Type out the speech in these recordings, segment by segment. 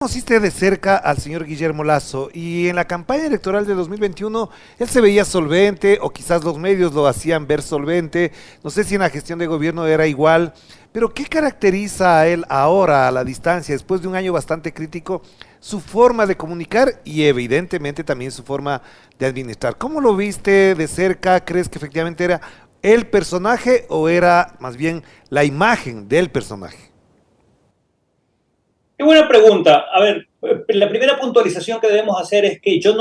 Conociste de cerca al señor Guillermo Lasso y en la campaña electoral de 2021 él se veía solvente o quizás los medios lo hacían ver solvente, no sé si en la gestión de gobierno era igual, pero ¿qué caracteriza a él ahora a la distancia, después de un año bastante crítico, su forma de comunicar y evidentemente también su forma de administrar? ¿Cómo lo viste de cerca? ¿Crees que efectivamente era el personaje o era más bien la imagen del personaje? Qué buena pregunta. A ver, la primera puntualización que debemos hacer es que yo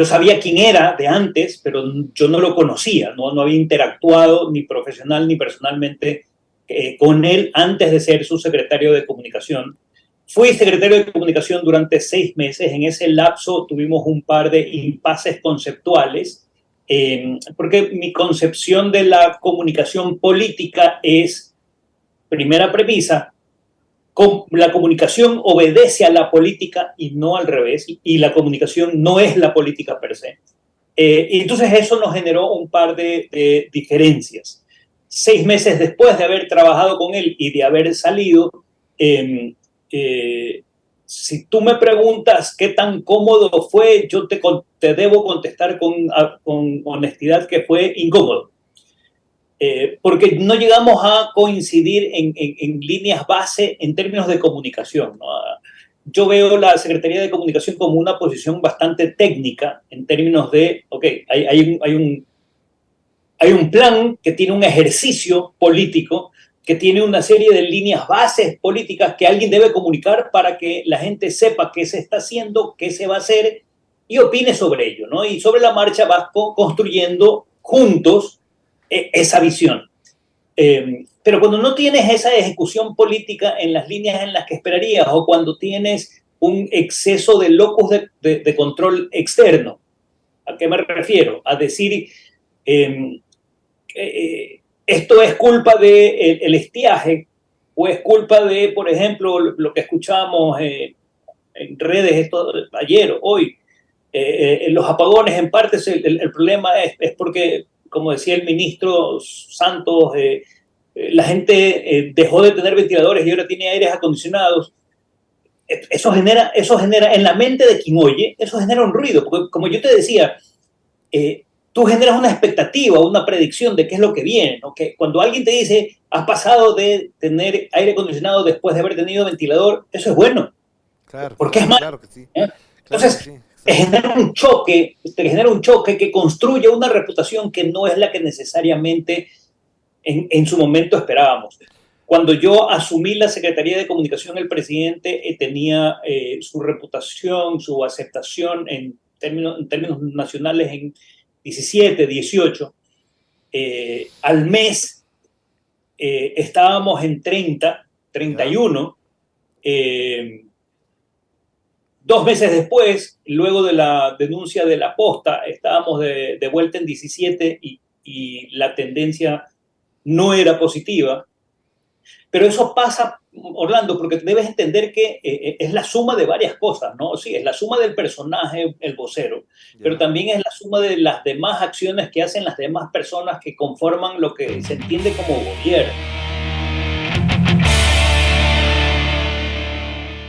sabía quién era de antes, pero yo no lo conocía, no había interactuado ni profesional ni personalmente con él antes de ser su secretario de comunicación. Fui secretario de comunicación durante 6 meses. En ese lapso tuvimos un par de impases conceptuales, porque mi concepción de la comunicación política es, primera premisa, la comunicación obedece a la política y no al revés, y la comunicación no es la política per se. Y entonces eso nos generó un par de diferencias. 6 meses después de haber trabajado con él y de haber salido, eh, eh, si tú me preguntas qué tan cómodo fue, yo te debo contestar con honestidad que fue incómodo. Porque no llegamos a coincidir en líneas base en términos de comunicación, ¿no? Yo veo la Secretaría de Comunicación como una posición bastante técnica en términos de, ok, hay un plan que tiene un ejercicio político, que tiene una serie de líneas bases políticas que alguien debe comunicar para que la gente sepa qué se está haciendo, qué se va a hacer y opine sobre ello, ¿no? Y sobre la marcha vas construyendo juntos esa visión. Pero cuando no tienes esa ejecución política en las líneas en las que esperarías o cuando tienes un exceso de locus de control externo, ¿a qué me refiero? A decir, eh, esto es culpa del de estiaje o es culpa de, por ejemplo, lo que escuchamos en redes ayer o hoy, los apagones en parte el problema es porque, como decía el ministro Santos, la gente dejó de tener ventiladores y ahora tiene aires acondicionados. Eso genera en la mente de quien oye, eso genera un ruido, porque como yo te decía, tú generas una expectativa, una predicción de qué es lo que viene, ¿no? Que cuando alguien te dice, has pasado de tener aire acondicionado después de haber tenido ventilador, eso es bueno, Claro, porque es claro, malo. claro que sí, ¿Eh? claro que Entonces, sí, exacto. te genera un choque que construye una reputación que no es la que necesariamente en su momento esperábamos. Cuando yo asumí la Secretaría de Comunicación, el presidente tenía su reputación, su aceptación en términos nacionales en 17, 18. Al mes estábamos en 30, Ya, 31. Eh, 2 meses después, luego de la denuncia de la posta, estábamos de vuelta en 17 y la tendencia no era positiva. Pero eso pasa, Orlando, porque debes entender que es la suma de varias cosas, ¿no? Sí, es la suma del personaje, el vocero, pero ya. también es la suma de las demás acciones que hacen las demás personas que conforman lo que se entiende como gobierno.